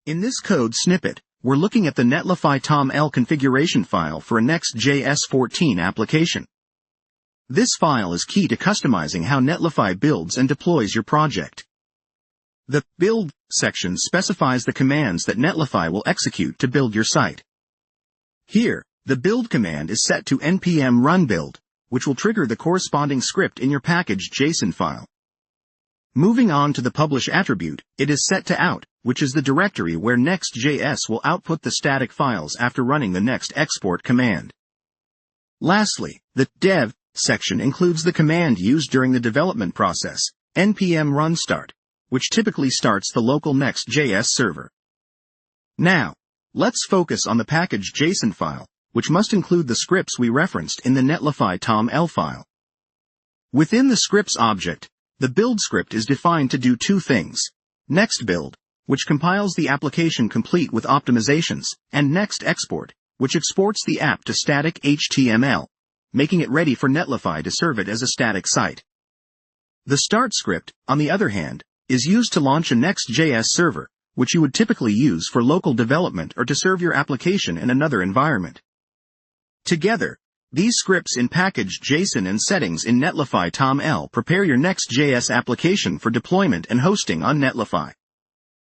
In this code snippet, we're looking at the netlify.toml configuration file for a Next.js 14 application. This file is key to customizing how Netlify builds and deploys your project. The Build section specifies the commands that Netlify will execute to build your site. Here, the build command is set to npm run build, which will trigger the corresponding script in your package.json file. Moving on to the publish attribute, it is set to out, which is the directory where Next.js will output the static files after running the next export command. Lastly, the dev section includes the command used during the development process, npm run start, which typically starts the local Next.js server. Now, let's focus on the package.json file, which must include the scripts we referenced in the netlify.toml file. Within the scripts object, the build script is defined to do two things: next build, which compiles the application complete with optimizations, and next export, which exports the app to static HTML, making it ready for Netlify to serve it as a static site. The start script, on the other hand, is used to launch a Next.js server, which you would typically use for local development or to serve your application in another environment. Together, these scripts in package.json and settings in netlify.toml prepare your Next.js application for deployment and hosting on Netlify.